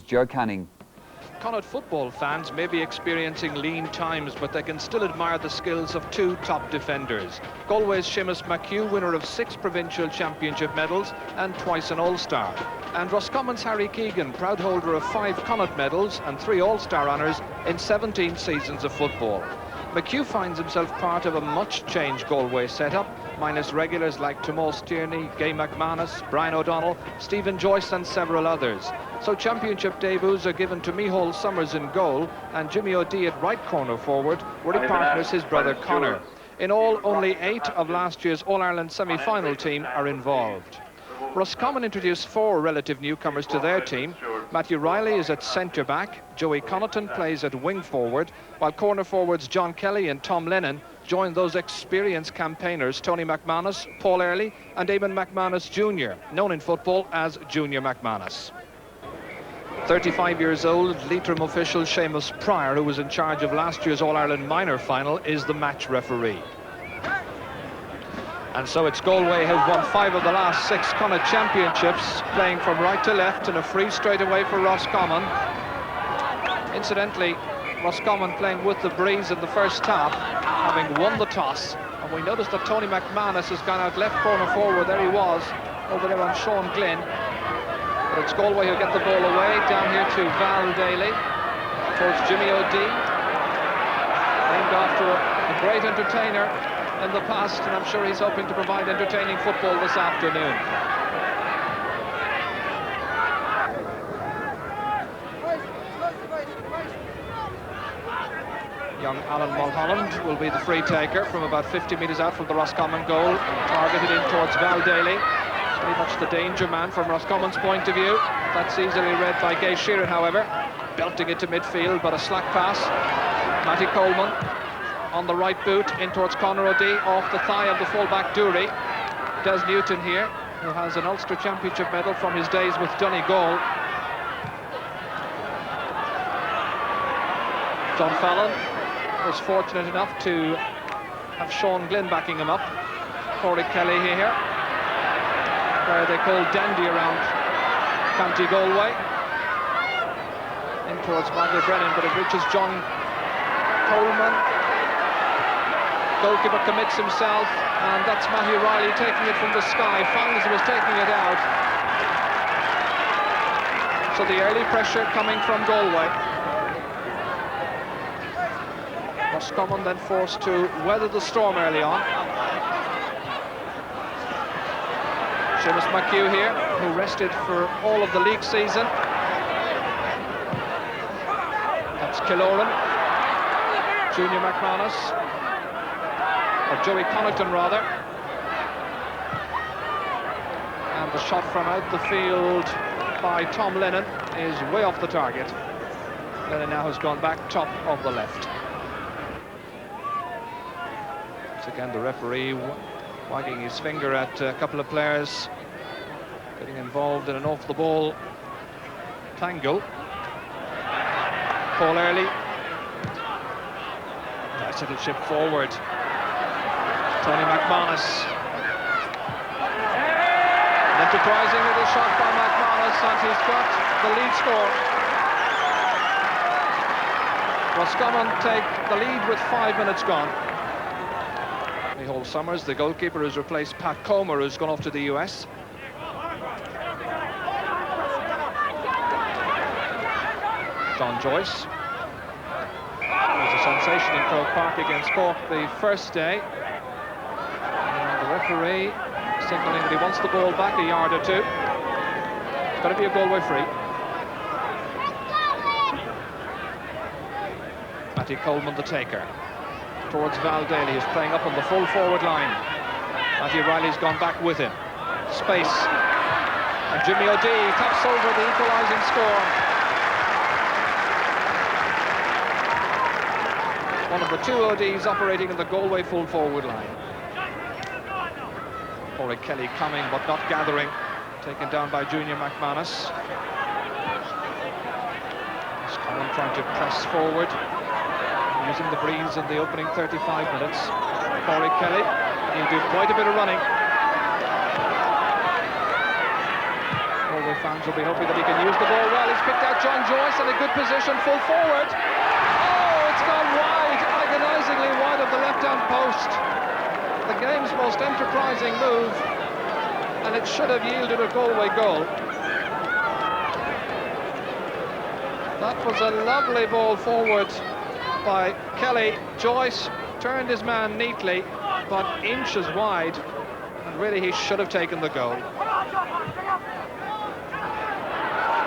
Joe Canning. Connacht football fans may be experiencing lean times, but they can still admire the skills of two top defenders. Galway's Seamus McHugh, winner of 6 provincial championship medals and twice an All-Star. And Roscommon's Harry Keegan, proud holder of 5 Connacht medals and 3 All-Star honours in 17 seasons of football. McHugh finds himself part of a much-changed Galway setup, minus regulars like Tomas Tierney, Gay McManus, Brian O'Donnell, Stephen Joyce and several others. So championship debuts are given to Micheál Summers in goal and Jimmy O'Dea at right corner forward, where he partners his brother Conor. In all, only 8 of last year's All-Ireland semi-final team are involved. Roscommon introduced 4 relative newcomers to their team. Matthew Riley is at centre-back, Joey Connaughton plays at wing-forward, while corner forwards John Kelly and Tom Lennon join those experienced campaigners Tony McManus, Paul Early and Eamon McManus Jr., known in football as Junior McManus. 35 years old, Leitrim official Seamus Pryor, who was in charge of last year's All-Ireland minor final, is the match referee. And so it's Galway who've won 5 of the last 6 Connacht championships, playing from right to left and a free straightaway for Roscommon. Incidentally, Roscommon playing with the breeze in the first half, having won the toss. And we noticed that Tony McManus has gone out left corner forward. There he was, over there on Sean Glynn. But it's Galway who get the ball away, down here to Val Daly, towards Jimmy O'Dea, named after a great entertainer in the past, and I'm sure he's hoping to provide entertaining football this afternoon. Young Alan Mulholland will be the free taker from about 50 metres out from the Roscommon goal, targeted in towards Val Daly. Very much the danger man from Roscommon's point of view. That's easily read by Gay Sheeran, however. Belting it to midfield, but a slack pass. Matty Coleman on the right boot, in towards Conor O'Dea, off the thigh of the fullback Dury. Des Newton here, who has an Ulster Championship medal from his days with Donegal. John Fallon was fortunate enough to have Sean Glynn backing him up. Corey Kelly here, where they call dandy around County Galway. In towards Michael Brennan, but it reaches John Coleman. Goalkeeper commits himself, and that's Matthew Riley taking it from the sky. Fowles was taking it out. So the early pressure coming from Galway. Roscommon then forced to weather the storm early on. Seamus McHugh here, who rested for all of the league season. That's Killoran, Junior McManus, or Joey Connaughton rather. And the shot from out the field by Tom Lennon is way off the target. Lennon now has gone back top of the left. Once again the referee wagging his finger at a couple of players getting involved in an off-the-ball tangle. Paul Early, nice little chip forward. Tony McManus, an enterprising little shot by McManus, and he's got the lead score. Roscommon take the lead with 5 minutes gone. Micheál Summers, the goalkeeper, has replaced Pat Comer, who's gone off to the US. John Joyce. It was a sensation in Croke Park against Cork the first day. And the referee signalling that he wants the ball back a yard or 2. It's got to be a Galway free. Matty Coleman the taker. Towards Val Daly, who's playing up on the full forward line. Matthew Riley's gone back with him. Space. And Jimmy O'Dea taps over the equalising score. One of the 2 ODs operating in the Galway full forward line. Corey Kelly coming but not gathering. Taken down by Junior McManus. Roscommon trying to press forward, using the breeze in the opening 35 minutes. Corey Kelly, he'll do quite a bit of running. Galway fans will be hoping that he can use the ball well. He's picked out John Joyce in a good position, full forward. Oh, it's gone wide, agonisingly wide of the left-hand post. The game's most enterprising move, and it should have yielded a Galway goal. That was a lovely ball forward by Kelly. Joyce turned his man neatly, but inches wide, and really he should have taken the goal.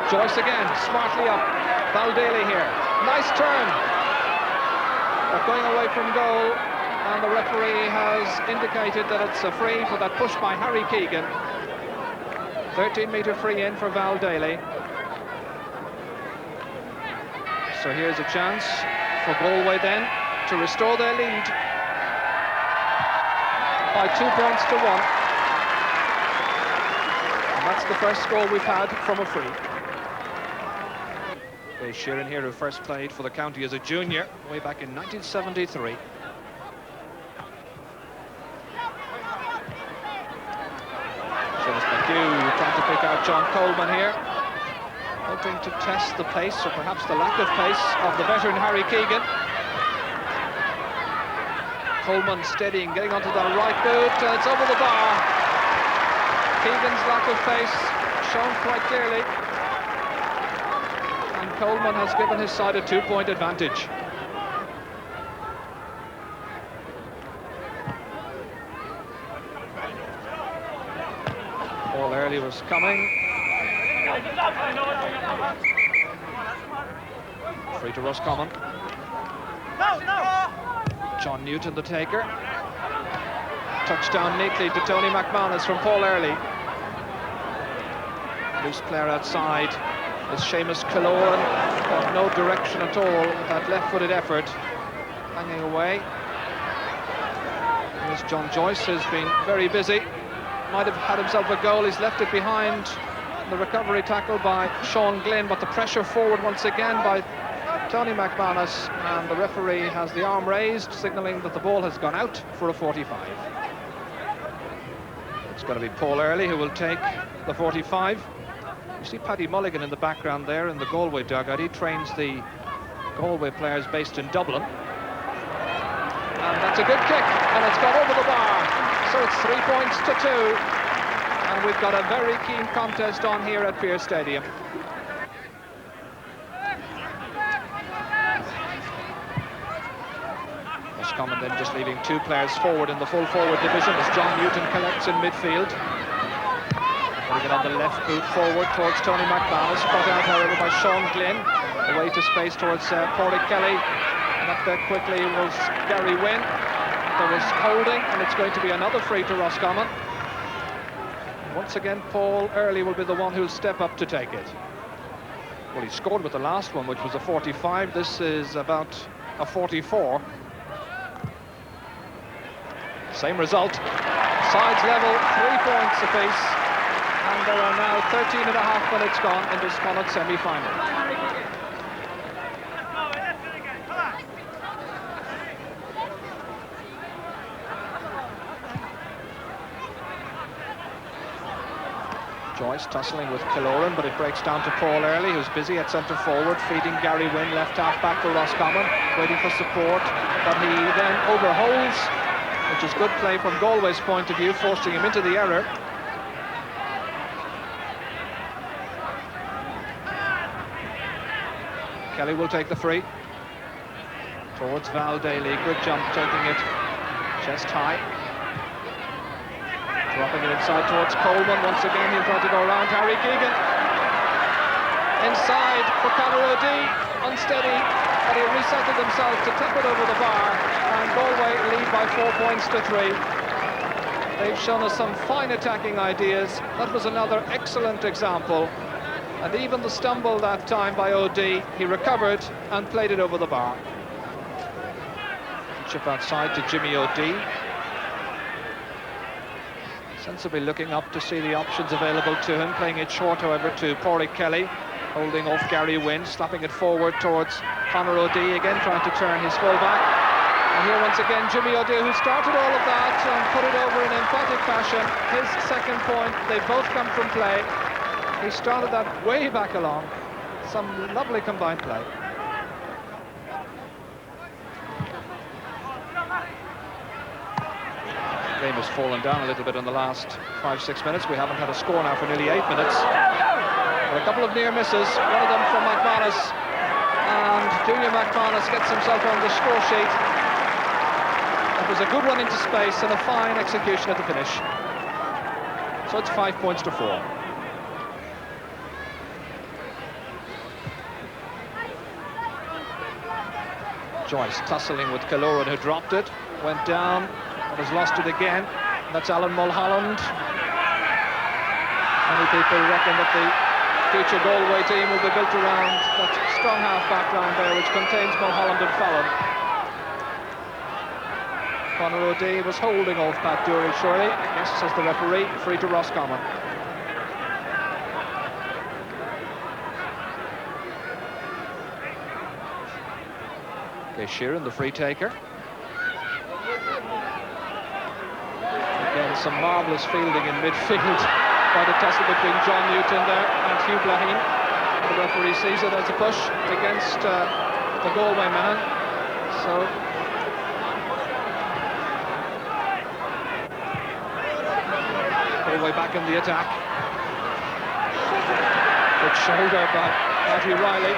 Joyce again, smartly up. Valdaly here, nice turn, but going away from goal, and the referee has indicated that it's a free for that push by Harry Keegan. 13-metre free in for Valdaly. So here's a chance for Galway then to restore their lead by 2 points to 1. And that's the first score we've had from a free. There's Sheeran here, who first played for the county as a junior way back in 1973. Seamus McHugh trying to pick out John Coleman here, hoping to test the pace, or perhaps the lack of pace, of the veteran Harry Keegan. Coleman steadying, getting onto the right boot, and it's over the bar. Keegan's lack of pace shown quite clearly, and Coleman has given his side a 2-point advantage. Paul Early was coming. Free to Roscommon. John Newton, the taker. Touchdown neatly to Tony McManus from Paul Early. Loose player outside is Seamus Killoran. Got no direction at all with that left-footed effort. Hanging away. Here's John Joyce, who's been very busy. Might have had himself a goal. He's left it behind the recovery tackle by Sean Glynn, but the pressure forward once again by Tony McManus, and the referee has the arm raised, signalling that the ball has gone out for a 45. It's going to be Paul Early who will take the 45. You see Paddy Mulligan in the background there in the Galway dugout. He trains the Galway players based in Dublin. And that's a good kick, and it's gone over the bar. So it's 3 points to 2. And we've got a very keen contest on here at Pearse Stadium. Roscommon then just leaving 2 players forward in the full forward division as John Newton collects in midfield. Putting it on the left boot forward towards Tony McManus, cut out however by Sean Glynn. Away to space towards Pádraig Kelly. And up there quickly was Gary Wynn. There was holding, and it's going to be another free to Roscommon. Once again, Paul Early will be the one who'll step up to take it. Well, he scored with the last one, which was a 45. This is about a 44. Same result. Sides level, 3 points apiece. And there are now 13.5 minutes gone in this Connacht semi-final. Joyce tussling with Killoran, but it breaks down to Paul Early, who's busy at centre forward, feeding Gary Wynn left half back for Roscommon, waiting for support, but he then overholds, which is good play from Galway's point of view, forcing him into the error. Kelly will take the free towards Valdaly. Good jump, taking it chest high. Dropping it inside towards Coleman. Once again, he'll try to go around Harry Keegan. Inside for Conor O'Dea. Unsteady, but he resettled himself to tip it over the bar. And Galway lead by 4 points to 3. They've shown us some fine attacking ideas. That was another excellent example. And even the stumble that time by O'Dea, he recovered and played it over the bar. Chip outside to Jimmy O'Dea. Sensibly looking up to see the options available to him, playing it short, however, to Pádraig Kelly, holding off Gary Wynn, slapping it forward towards Conor O'Dea, again trying to turn his full back. And here once again, Jimmy O'Dea, who started all of that and put it over in emphatic fashion. His second point, they both come from play. He started that way back along. Some lovely combined play. Game has fallen down a little bit in the last 5-6 minutes. We haven't had a score now for nearly 8 minutes. But a couple of near misses, one of them from McManus, and Junior McManus gets himself on the score sheet. It was a good run into space and a fine execution at the finish. So it's 5 points to 4. Joyce tussling with Killoran, who dropped it, went down, but has lost it again. That's Alan Mulholland. Many people reckon that the future Galway team will be built around that strong half-back line there, which contains Mulholland and Fallon. Conor O'Dea was holding off Pat Dooley, surely. Yes, says the referee, free to Roscommon. Sheeran, the free taker. Again, some marvellous fielding in midfield by the tussle between John Newton there and Hugh Blaheen. The referee sees it as a push against the Galway man. So Galway back in the attack. Good shoulder by Matthew Riley.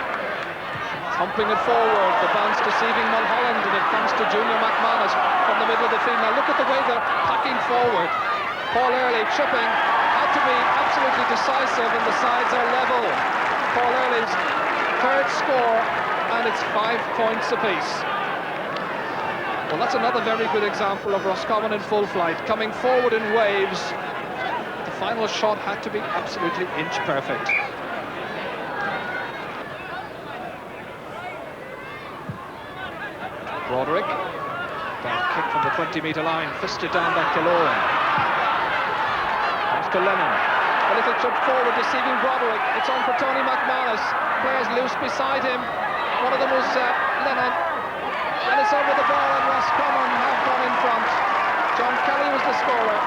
Humping it forward, the bounce deceiving Mulholland, and it comes to Junior McManus from the middle of the field. Now look at the way they're packing forward. Paul Early chipping, had to be absolutely decisive, and the sides are level. Paul Early's third score, and it's 5 points apiece. Well, that's another very good example of Roscommon in full flight, coming forward in waves. The final shot had to be absolutely inch perfect. Broderick, that kick from the 20-metre line, fisted down by Killoran. Comes to Lennon. A little chip forward, deceiving Broderick. It's on for Tony McManus. Players loose beside him. One of them was Lennon. And it's over the ball, and Roscommon have gone in front. John Kelly was the scorer.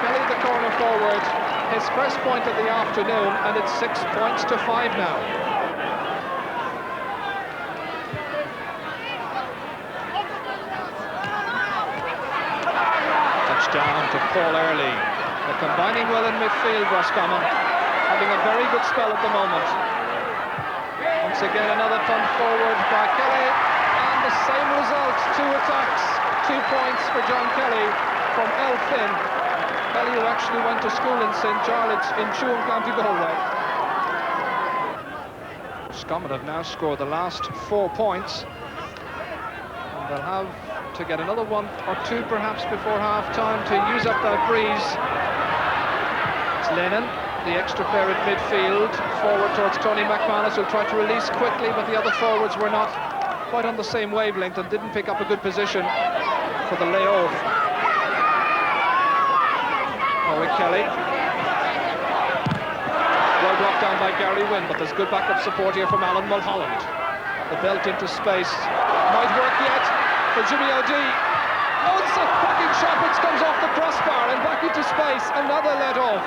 Kelly the corner forward. His first point of the afternoon, and it's 6 points to 5 now. Down to Paul Early. They're combining well in midfield, Roscommon, having a very good spell at the moment. Once again, another punt forward by Kelly, and the same result. 2 attacks, 2 points for John Kelly from Elphin. Kelly, who actually went to school in St. Jarlath in Tuam, County Galway. Roscommon have now scored the last 4 points, and they'll have to get another 1 or 2 perhaps before half-time to use up that breeze. It's Lennon, the extra player at midfield, forward towards Tony McManus, who'll try to release quickly, but the other forwards were not quite on the same wavelength and didn't pick up a good position for the layoff. Owen Kelly. Well blocked down by Gary Wynn, but there's good backup support here from Alan Mulholland. The belt into space. Might work yet for Jimmy O'Dea. Oh, it's a cracking shot which comes off the crossbar and back into space. Another let off.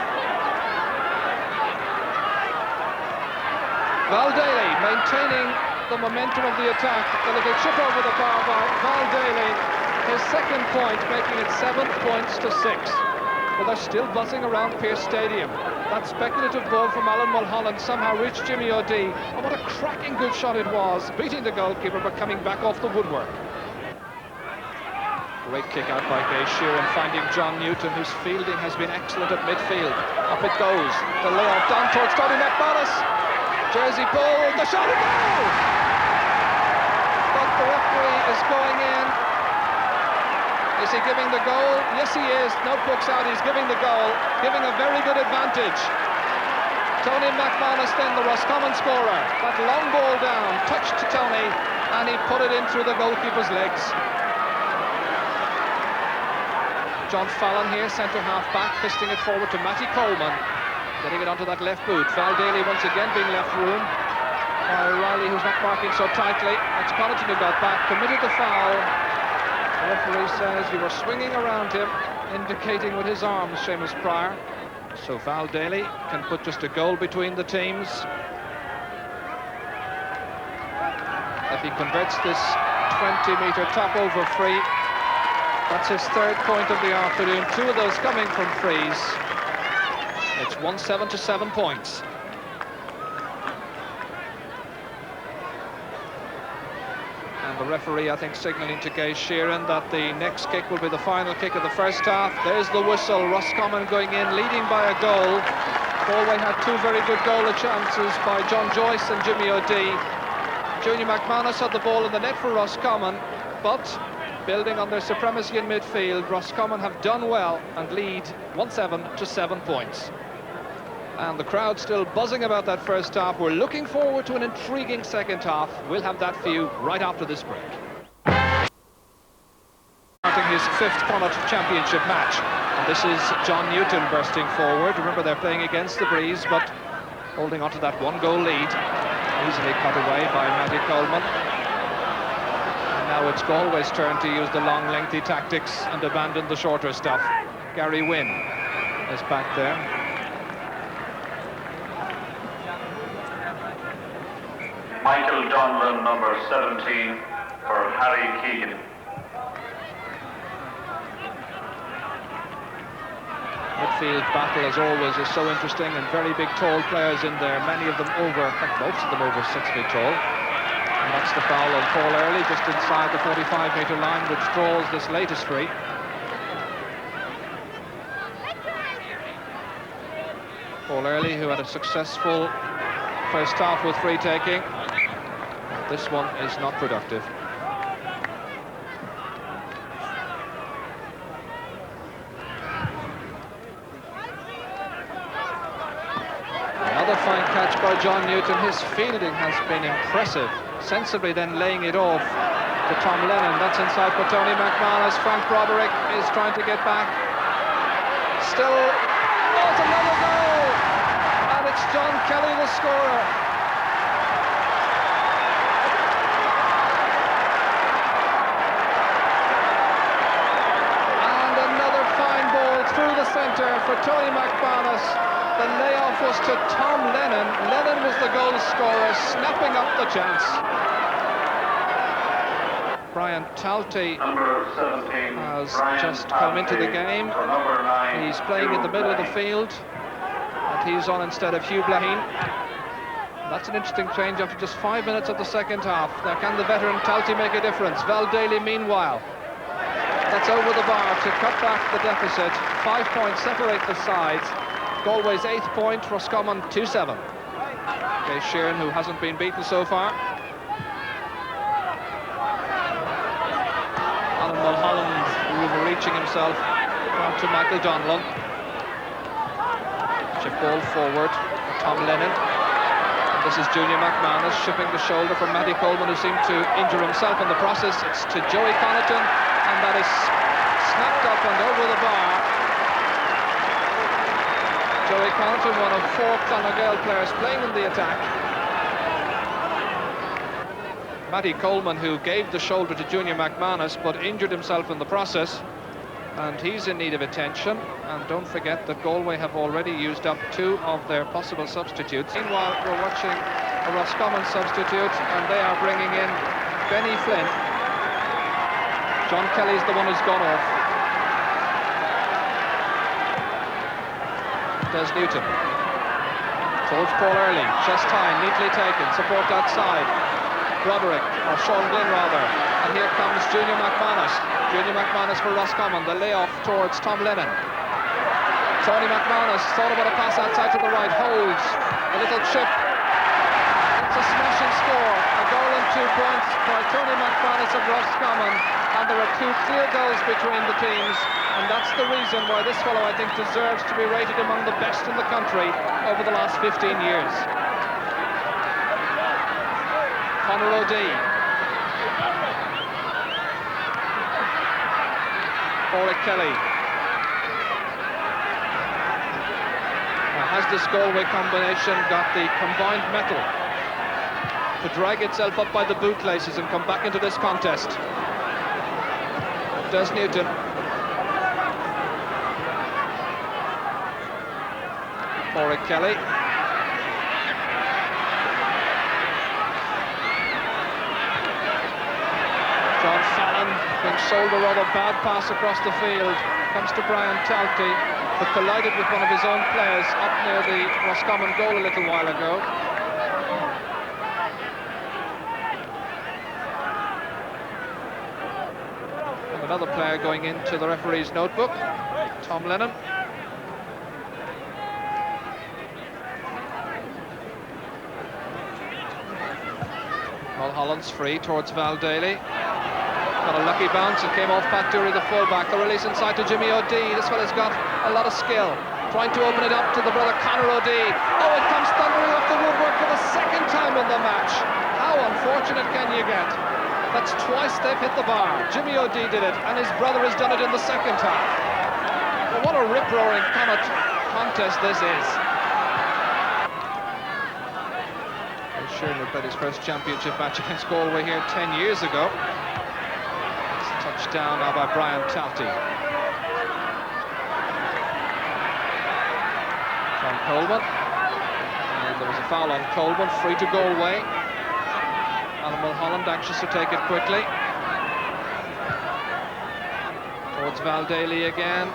Val Daly maintaining the momentum of the attack. A little chip over the bar by Val Daly. His second point, making it 7 points to 6. But they're still buzzing around Pearse Stadium. That speculative ball from Alan Mulholland somehow reached Jimmy O'Dea. And what a cracking good shot it was, beating the goalkeeper but coming back off the woodwork. Great kick out by Gay Sheeran, finding John Newton, whose fielding has been excellent at midfield. Up it goes. The layoff down towards Tony McManus. Jersey pull, the shot and goal! But the referee is going in. Is he giving the goal? Yes, he is. Notebook's out, he's giving the goal, giving a very good advantage. Tony McManus then, the Roscommon scorer. That long ball down, touched to Tony, and he put it in through the goalkeeper's legs. John Fallon here, centre half back, fisting it forward to Matty Coleman, getting it onto that left boot. Val Daly once again being left room by Riley, who's not marking so tightly. It's Connacht who got back, committed the foul. The referee says you were swinging around him, indicating with his arms, Seamus Pryor. So Val Daly can put just a goal between the teams. If he converts this 20-metre top-over free, that's his third point of the afternoon. 2 of those coming from frees. It's 1-7 to 7 points. And the referee, I think, signalling to Gay Sheeran that the next kick will be the final kick of the first half. There's the whistle. Roscommon going in, leading by a goal. Galway had 2 very good goal chances by John Joyce and Jimmy O'Dea. Junior McManus had the ball in the net for Roscommon, but building on their supremacy in midfield, Roscommon have done well and lead 1-7 to 7 points. And the crowd still buzzing about that first half. We're looking forward to an intriguing second half. We'll have that for you right after this break. Starting his 5th Connacht Championship match. And this is John Newton bursting forward. Remember, they're playing against the breeze, but holding on to that 1-goal lead. Easily cut away by Matty Coleman. And now it's Galway's turn to use the long, lengthy tactics and abandon the shorter stuff. Gary Wynn is back there. Michael Donlan, number 17, for Harry Keegan. Midfield battle, as always, is so interesting, and very big, tall players in there, many of them over, in fact, most of them over 6 feet tall. And that's the foul on Paul Early, just inside the 45-metre line, which draws this latest free. Paul Early, who had a successful first half with free taking. This one is not productive. Another fine catch by John Newton. His fielding has been impressive. Sensibly then laying it off to Tom Lennon. That's inside for Tony McManus. Frank Broderick is trying to get back. Still, oh, it's another goal! And it's John Kelly, the scorer. And another fine ball through the centre for Tony McManus. The layoff was to Tom Lennon. Lennon was the goal scorer, snapping up the chance. Brian Talty has just come into the game. He's playing in the middle of the field, and he's on instead of Hugh Blaheen. That's an interesting change after just 5 minutes of the second half. Now, can the veteran Talty make a difference? Val Daly, meanwhile, that's over the bar to cut back the deficit. 5 points separate the sides. Galway's 8th point, Roscommon 2-7. Gay Sheeran, who hasn't been beaten so far. Alan Mulholland, overreaching himself, down to Michael Donlan. Chip ball forward for Tom Lennon. And this is Junior McManus shipping the shoulder from Matty Coleman, who seemed to injure himself in the process. It's to Joey Connaughton, and that is snapped up and over the bar. Joey Connaughton, one of 4 Clonagale players playing in the attack. Matty Coleman, who gave the shoulder to Junior McManus but injured himself in the process, and he's in need of attention. And don't forget that Galway have already used up 2 of their possible substitutes. Meanwhile, we're watching a Roscommon substitute, and they are bringing in Benny Flynn. John Kelly's the one who's gone off. Des Newton towards Paul Early, chest high, neatly taken, support outside. Broderick, or Sean Glynn rather, and here comes Junior McManus. Junior McManus for Roscommon, the layoff towards Tom Lennon. Tony McManus thought about a pass outside to the right, holds a little chip. It's a smashing score, a goal and 2 points for Tony McManus of Roscommon, and there are 2 clear goals between the teams. And that's the reason why this fellow, I think, deserves to be rated among the best in the country over the last 15 years. Conor O'Dea. Orrick Kelly. Now, has this Galway combination got the combined mettle to drag itself up by the bootlaces and come back into this contest? Des Newton. Corey Kelly. John Fallon being sold a rather bad pass across the field. Comes to Brian Talty, but collided with one of his own players up near the Roscommon goal a little while ago. And another player going into the referee's notebook, Tom Lennon. Mulholland's free towards Val Daly. Got a lucky bounce, it came off Pat Dury, the fullback. The release inside to Jimmy O'Dea. This fella's got a lot of skill. Trying to open it up to the brother Conor O'Dea. Oh, it comes thundering off the woodwork for the second time in the match. How unfortunate can you get? That's twice they've hit the bar. Jimmy O'Dea did it, and his brother has done it in the second half. Well, what a rip-roaring Connacht contest this is. Sheeran had played his first championship match against Galway here 10 years ago. Touchdown now by Brian Talty. John Coleman. And there was a foul on Coleman, free to Galway. Alan Mulholland anxious to take it quickly. Towards Val Daly again.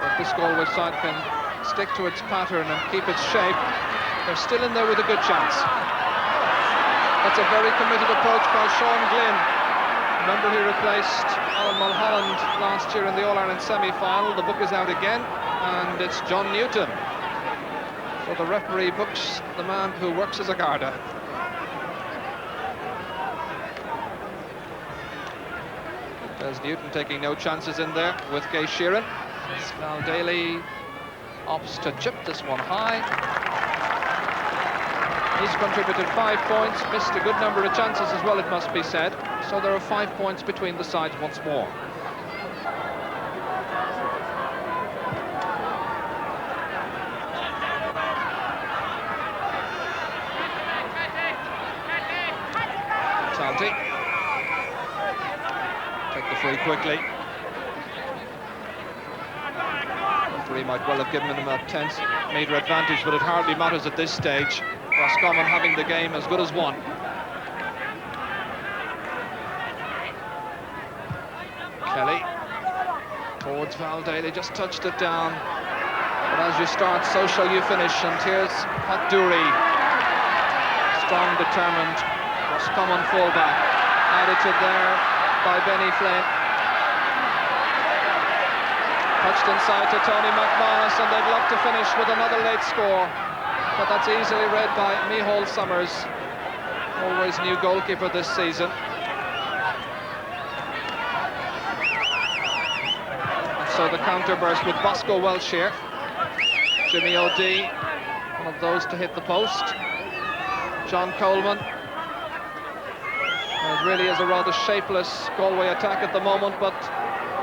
If this Galway side can stick to its pattern and keep its shape, they're still in there with a good chance. That's a very committed approach by Sean Glynn. Remember, he replaced Alan Mulholland last year in the All-Ireland semi-final. The book is out again, and it's John Newton. So the referee books the man who works as a Garda. There's Newton taking no chances in there with Gay Sheeran. Val Daly opts to chip this one high. He's contributed 5 points, missed a good number of chances as well, it must be said. So there are 5 points between the sides once more. Talty. Take the free quickly. The referee might well have given him a 10-metre advantage, but it hardly matters at this stage. Roscommon having the game as good as one. Kelly towards Val Daly, just touched it down. But as you start, so shall you finish. And here's Pat Dury, strong, determined Roscommon fullback. Added to there by Benny Flynn. Touched inside to Tony McManus, and they'd love to finish with another late score. But that's easily read by Micheál Summers, always new goalkeeper this season. And so the counter burst with Bosco Welsh here. Jimmy O'Dea, one of those to hit the post. John Coleman. And it really is a rather shapeless Galway attack at the moment, but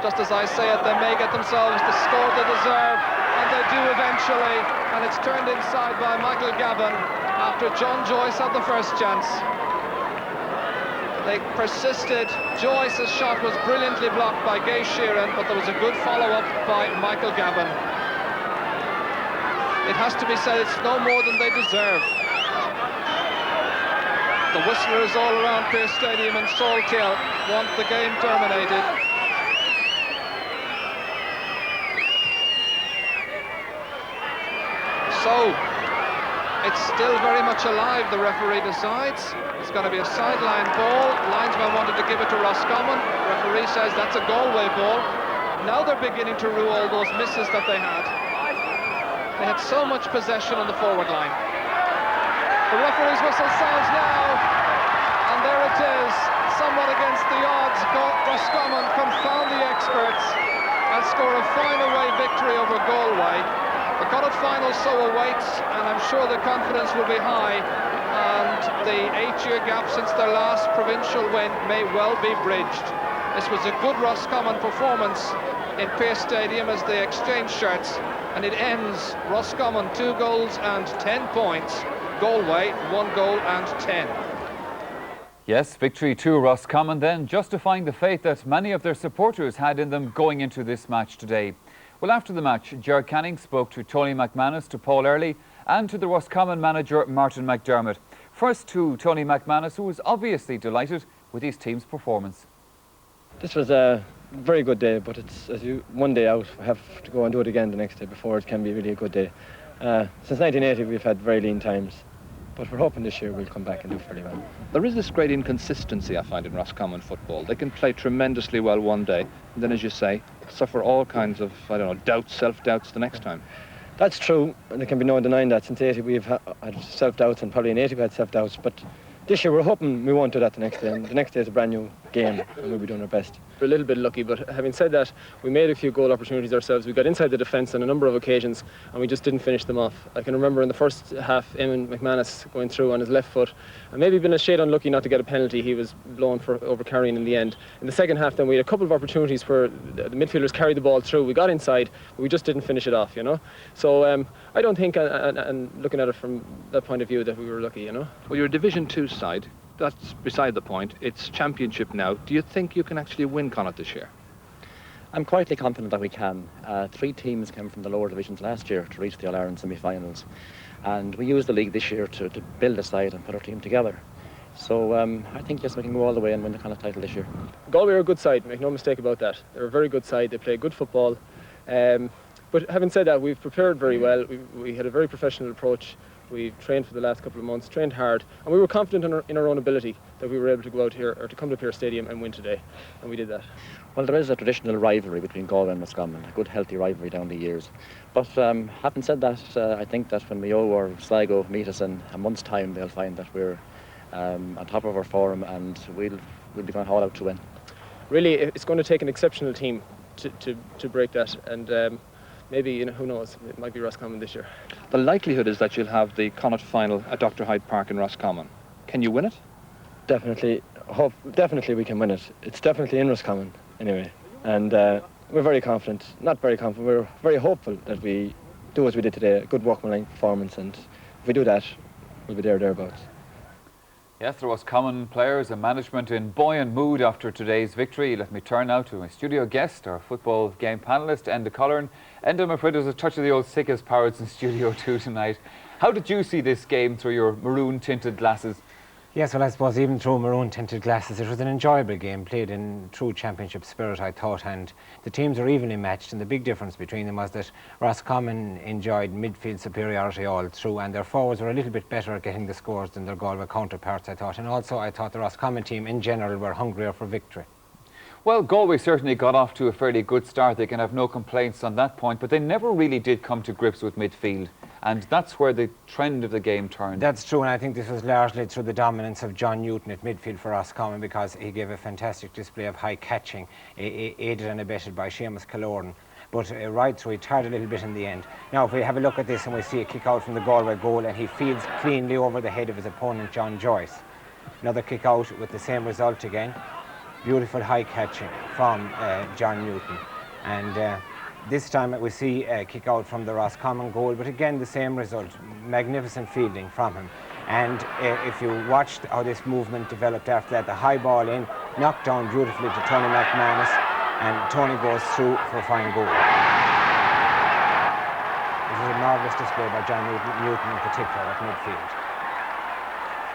just as I say it, they may get themselves the score they deserve, and they do eventually. And it's turned inside by Michael Gavin after John Joyce had the first chance. They persisted. Joyce's shot was brilliantly blocked by Gay Sheeran, but there was a good follow-up by Michael Gavin. It has to be said, it's no more than they deserve. The whistlers all around Pearse Stadium in Salthill want the game terminated. So, it's still very much alive, the referee decides. It's going to be a sideline ball. Linesman wanted to give it to Roscommon. Referee says that's a Galway ball. Now they're beginning to rue all those misses that they had. They had so much possession on the forward line. The referee's whistle sounds now, and there it is. Somewhat against the odds, Roscommon confound the experts and score a fine away victory over Galway. The Connacht final so awaits, and I'm sure the confidence will be high, and the 8-year gap since their last provincial win may well be bridged. This was a good Roscommon performance in Pearse Stadium as they exchange shirts, and it ends Roscommon 2 goals and 10 points, Galway 1 goal and 10. Yes, victory to Roscommon then, justifying the faith that many of their supporters had in them going into this match today. Well, after the match, Ger Canning spoke to Tony McManus, to Paul Early and to the Roscommon manager Martin McDermott. First to Tony McManus, who was obviously delighted with his team's performance. This was a very good day, but it's one day out. We have to go and do it again the next day before it can be really a good day. Since 1980 we've had very lean times, but we're hoping this year we'll come back and do fairly well. There is this great inconsistency, I find, in Roscommon football. They can play tremendously well one day, and then, as you say, suffer all kinds of, I don't know, doubts, self-doubts the next time. That's true, and there can be no denying that. Since 80 we've had self-doubts, and probably in 80 we had self-doubts, but this year we're hoping we won't do that the next day, and the next day is a brand new game, and we'll be doing our best. We're a little bit lucky, but having said that, we made a few goal opportunities ourselves. We got inside the defence on a number of occasions, and we just didn't finish them off. I can remember in the first half, Eamon McManus going through on his left foot, and maybe been a shade unlucky not to get a penalty. He was blown for over-carrying in the end. In the second half, then, we had a couple of opportunities where the midfielders carried the ball through. We got inside, but we just didn't finish it off, you know. So I don't think, and looking at it from that point of view, that we were lucky, you know. Well, you're a Division 2 side. That's beside the point. It's championship now. Do you think you can actually win Connacht this year? I'm quietly confident that we can. 3 teams came from the lower divisions last year to reach the All-Ireland semi-finals, and we used the league this year to build a side and put our team together. So I think, yes, we can go all the way and win the Connacht title this year. Galway are a good side, make no mistake about that. They're a very good side. They play good football. But having said that, we've prepared very well. We had a very professional approach. We trained for the last couple of months, trained hard, and we were confident in our own ability that we were able to go out here, or to come to Pearse Stadium and win today, and we did that. Well, there is a traditional rivalry between Galway and Roscommon, a good healthy rivalry down the years. But having said that, I think that when Mayo or Sligo meet us in a month's time, they'll find that we're on top of our form, and we'll be going all out to win. Really, it's going to take an exceptional team to break that, and maybe, you know, who knows, it might be Roscommon this year. The likelihood is that you'll have the Connacht final at Dr. Hyde Park in Roscommon. Can you win it? Definitely we can win it. It's definitely in Roscommon anyway, and we're very confident. Not very confident, we're very hopeful that we do as we did today, a good workmanlike performance, and if we do that, we'll be thereabouts. Yes, there was common players and management in buoyant mood after today's victory. Let me turn now to my studio guest, our football game panellist, Enda Culleran. Enda, I'm afraid there's a touch of the old sick as powers in Studio 2 tonight. How did you see this game through your maroon-tinted glasses? Yes, well, I suppose even through maroon-tinted glasses, it was an enjoyable game, played in true championship spirit, I thought, and the teams are evenly matched, and the big difference between them was that Roscommon enjoyed midfield superiority all through, and their forwards were a little bit better at getting the scores than their Galway counterparts, I thought, and also I thought the Roscommon team in general were hungrier for victory. Well, Galway certainly got off to a fairly good start. They can have no complaints on that point, but they never really did come to grips with midfield, and that's where the trend of the game turned. That's true, and I think this was largely through the dominance of John Newton at midfield for Roscommon, because he gave a fantastic display of high catching, aided and abetted by Seamus Killorn. But right through, he tired a little bit in the end. Now, if we have a look at this and we see a kick out from the Galway goal, and he fields cleanly over the head of his opponent, John Joyce. Another kick out with the same result again. Beautiful high catching from John Newton, and this time we see a kick out from the Roscommon goal, but again the same result, magnificent fielding from him. And if you watched how this movement developed after that, the high ball in, knocked down beautifully to Tony McManus, and Tony goes through for a fine goal. This is a marvellous display by John Newton in particular at midfield.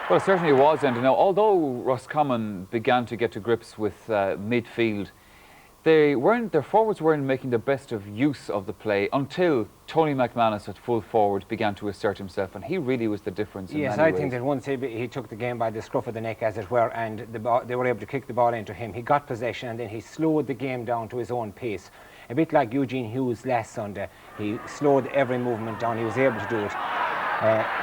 Well, it certainly was, and now, although Roscommon began to get to grips with midfield, their forwards weren't making the best of use of the play until Tony McManus at full forward began to assert himself, and he really was the difference in many ways. Yes, I think that once he took the game by the scruff of the neck, as it were, and they were able to kick the ball into him. He got possession, and then he slowed the game down to his own pace. A bit like Eugene Hughes last Sunday. He slowed every movement down. He was able to do it.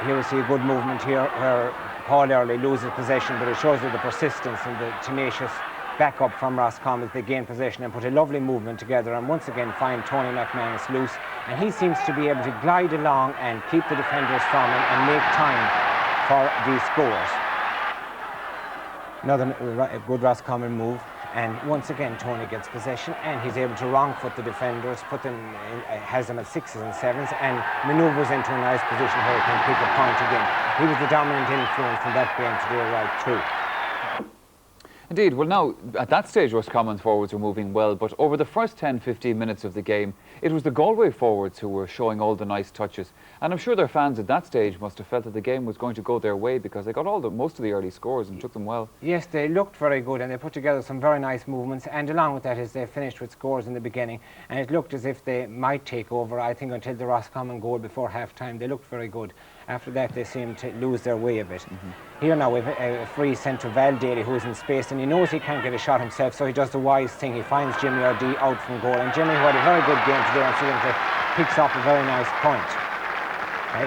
Here we see a good movement here where Paul Early loses possession, but it shows you the persistence and the tenacious backup from Roscommon as they gain possession and put a lovely movement together, and once again find Tony McManus loose, and he seems to be able to glide along and keep the defenders from him and make time for these scores. Another good Roscommon move, and once again Tony gets possession and he's able to wrong foot the defenders, has them at 6s and 7s, and manoeuvres into a nice position where he can pick a point again. He was the dominant influence from that game today right through. Indeed. Well, now, at that stage, Roscommon's forwards were moving well, but over the first 10-15 minutes of the game, it was the Galway forwards who were showing all the nice touches. And I'm sure their fans at that stage must have felt that the game was going to go their way because they got most of the early scores and took them well. Yes, they looked very good and they put together some very nice movements, and along with that is they finished with scores in the beginning, and it looked as if they might take over, I think, until the Roscommon goal before half-time. They looked very good. After that, they seemed to lose their way a bit. Here now we have a free sent to Val Daly, who is in space, and he knows he can't get a shot himself, so he does the wise thing. He finds Jimmy Ardee out from goal, and Jimmy, who had a very good game today, incidentally, picks off a very nice point.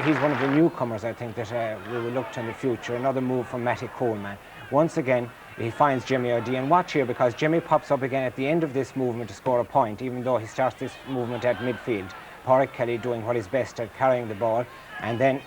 He's one of the newcomers, I think, that we will look to in the future. Another move from Matty Coleman. Once again, he finds Jimmy Ardee, and watch here, because Jimmy pops up again at the end of this movement to score a point, even though he starts this movement at midfield. Pádraig Kelly doing what he's best at, carrying the ball, and then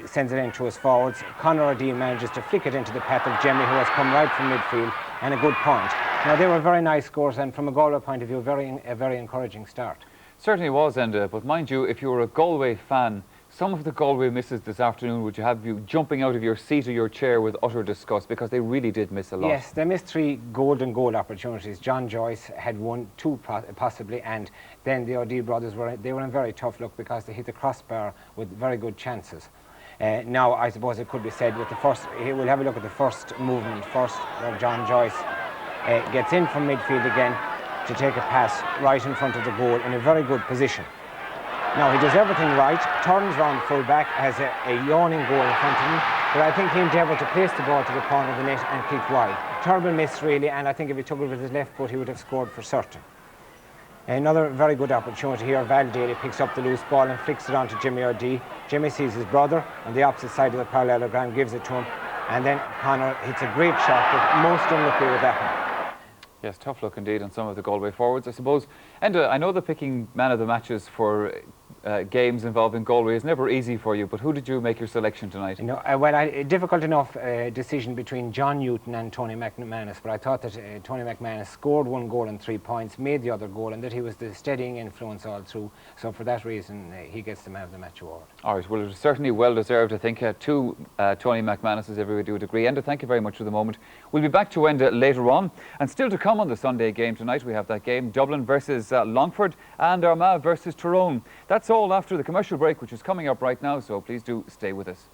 sends it in to his forwards. Conor Ardee manages to flick it into the path of Jimmy, who has come right from midfield, and a good point. Now, they were very nice scores, and from a Galway point of view, a very encouraging start. Certainly was, but mind you, if you were a Galway fan, some of the Galway misses this afternoon would have you jumping out of your seat or your chair with utter disgust, because they really did miss a lot. Yes, they missed 3 golden goal opportunities. John Joyce had 1, 2 possibly, and then the O'Dea brothers were in very tough luck because they hit the crossbar with very good chances. Now, I suppose it could be said with the first, we'll have a look at the first movement first, where John Joyce gets in from midfield again to take a pass right in front of the goal in a very good position. Now, he does everything right, turns round full back, has a yawning goal in front of him, but I think he endeavoured to place the ball to the corner of the net and kick wide. Terrible miss, really, and I think if he took it with his left foot, he would have scored for certain. Another very good opportunity here. Val Daly picks up the loose ball and flicks it on to Jimmy Ardee. Jimmy sees his brother on the opposite side of the parallelogram, gives it to him, and then Conor hits a great shot, but most unlucky with that one. Yes, tough luck indeed on some of the Galway forwards, I suppose. And I know the picking man of the matches for games involving Galway is never easy for you, but who did you make your selection tonight? You know, a difficult enough decision between John Newton and Tony McManus, but I thought that Tony McManus scored 1 goal and 3 points, made the other goal, and that he was the steadying influence all through. So for that reason, he gets the man of the match award. All right, well, it was certainly well deserved, I think, to Tony McManus, as everybody would agree. Enda, thank you very much for the moment. We'll be back to Enda later on, and still to come on the Sunday game tonight, we have that game, Dublin versus Longford and Armagh versus Tyrone. That's all after the commercial break, which is coming up right now, so please do stay with us.